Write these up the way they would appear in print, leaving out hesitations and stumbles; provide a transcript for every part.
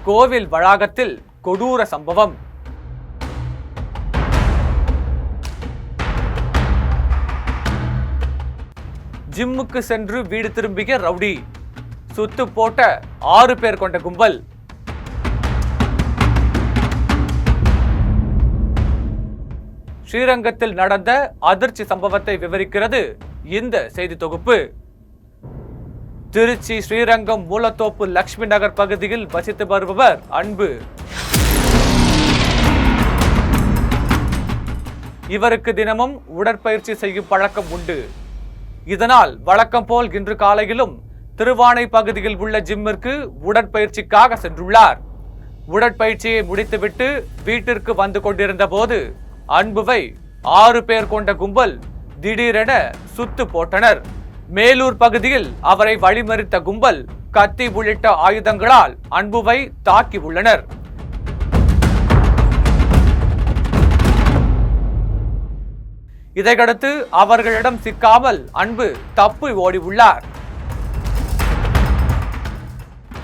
கோவில் வளாகத்தில் கொடூர சம்பவம். ஜிம்முக்கு சென்று வீடு திரும்பிய ரவுடி, சுத்து போட்ட 6 பேர் கொண்ட கும்பல். ஸ்ரீரங்கத்தில் நடந்த அதிர்ச்சி சம்பவத்தை விவரிக்கிறது இந்த செய்தி தொகுப்பு. திருச்சி ஸ்ரீரங்கம் மூலத்தோப்பு லட்சுமி நகர் பகுதியில் வசித்து வருபவர் அன்பு. இவருக்கு தினமும் உடற்பயிற்சி செய்யும் பழக்கம் உண்டு. இதனால் வழக்கம் போல் இன்று காலையிலும் திருவானை பகுதியில் உள்ள ஜிம்மிற்கு உடற்பயிற்சிக்காக சென்றுள்ளார். உடற்பயிற்சியை முடித்துவிட்டு வீட்டிற்கு வந்து கொண்டிருந்த போது அன்புவை 6 பேர் கொண்ட கும்பல் திடீரென சுத்து போட்டனர். மேலூர் பகுதியில் அவரை வழிமறித்த கும்பல் கத்தி உள்ளிட்ட ஆயுதங்களால் அன்புவை தாக்கி உள்ளனர். இதையடுத்து அவர்களிடம் சிக்காமல் அன்பு தப்பி ஓடி உள்ளார்.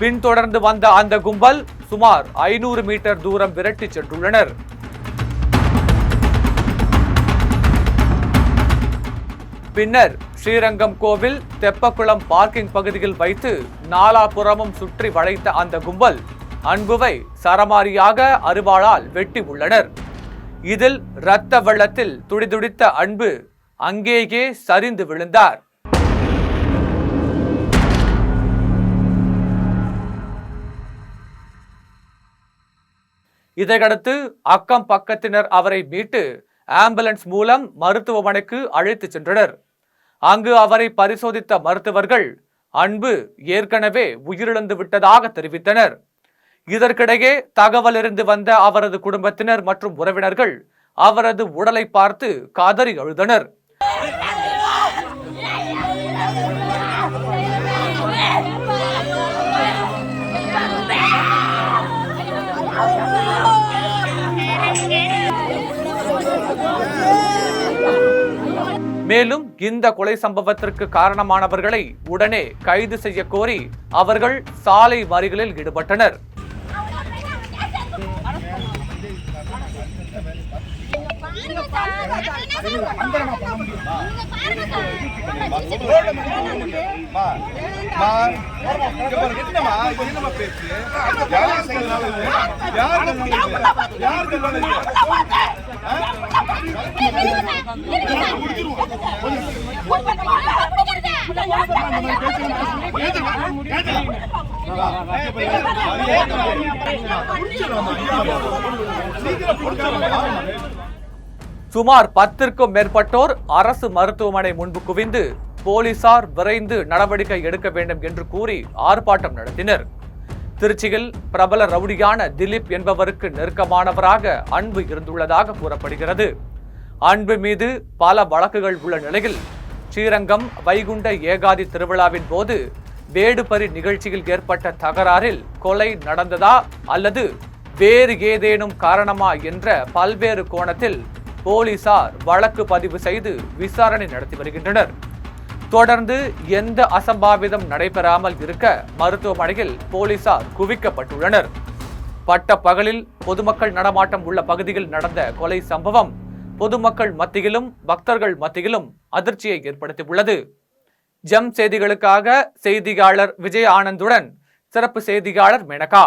பின்தொடர்ந்து வந்த அந்த கும்பல் சுமார் 500 மீட்டர் தூரம் விரட்டி சென்றுள்ளனர். பின்னர் ஸ்ரீரங்கம் கோவில் தெப்பக்குளம் பார்க்கிங் பகுதியில் வைத்து நாலாபுறமும் சுற்றி வளைத்த அந்த கும்பல் அன்புவை சரமாரியாக அருவாளால் வெட்டி உள்ளனர். இதில் இரத்த வெள்ளத்தில் துடிதுடித்த அன்பு அங்கேயே சரிந்து விழுந்தார். இதையடுத்து அக்கம் பக்கத்தினர் அவரை மீட்டு ஆம்புலன்ஸ் மூலம் மருத்துவமனைக்கு அழைத்து சென்றனர். அங்கு அவரை பரிசோதித்த மருத்துவர்கள் அன்பு ஏற்கனவே உயிரிழந்து விட்டதாக தெரிவித்தனர். இதற்கிடையே தகவலிருந்து வந்த அவரது குடும்பத்தினர் மற்றும் உறவினர்கள் அவரது உடலை பார்த்து கதறி அழுதனர். மேலும் இந்த கொலை சம்பவத்திற்கு காரணமானவர்களை உடனே கைது செய்ய கோரி அவர்கள் சாலை மறியலில் ஈடுபட்டனர். சுமார் 10க்கும் மேற்பட்டோர் அரசு மருத்துவமனை முன்பு குவிந்து போலீசார் விரைந்து நடவடிக்கை எடுக்க வேண்டும் என்று கூறி ஆர்ப்பாட்டம் நடத்தினர். திருச்சியில் பிரபல ரவுடியான திலீப் என்பவருக்கு நெருக்கமானவராக அன்பு இருந்துள்ளதாக கூறப்படுகிறது. அன்பு மீது பல வழக்குகள் உள்ள நிலையில் ஸ்ரீரங்கம் வைகுண்ட ஏகாதி திருவிழாவின் போது வேடுபறி நிகழ்ச்சியில் ஏற்பட்ட தகராறில் கொலை நடந்ததா அல்லது வேறு ஏதேனும் காரணமா என்ற பல்வேறு கோணத்தில் போலீசார் வழக்கு பதிவு செய்து விசாரணை நடத்தி வருகின்றனர். தொடர்ந்து எந்த அசம்பாவிதம் நடைபெறாமல் இருக்க மருத்துவமனையில் போலீசார் குவிக்கப்பட்டுள்ளனர். பட்ட பகலில் பொதுமக்கள் நடமாட்டம் உள்ள பகுதியில் நடந்த கொலை சம்பவம் பொதுமக்கள் மத்தியிலும் பக்தர்கள் மத்தியிலும் அதிர்ச்சியை ஏற்படுத்தியுள்ளது. ஜம் செய்திகளுக்காக செய்தியாளர் விஜய் ஆனந்துடன் சிறப்பு செய்தியாளர் மெனகா.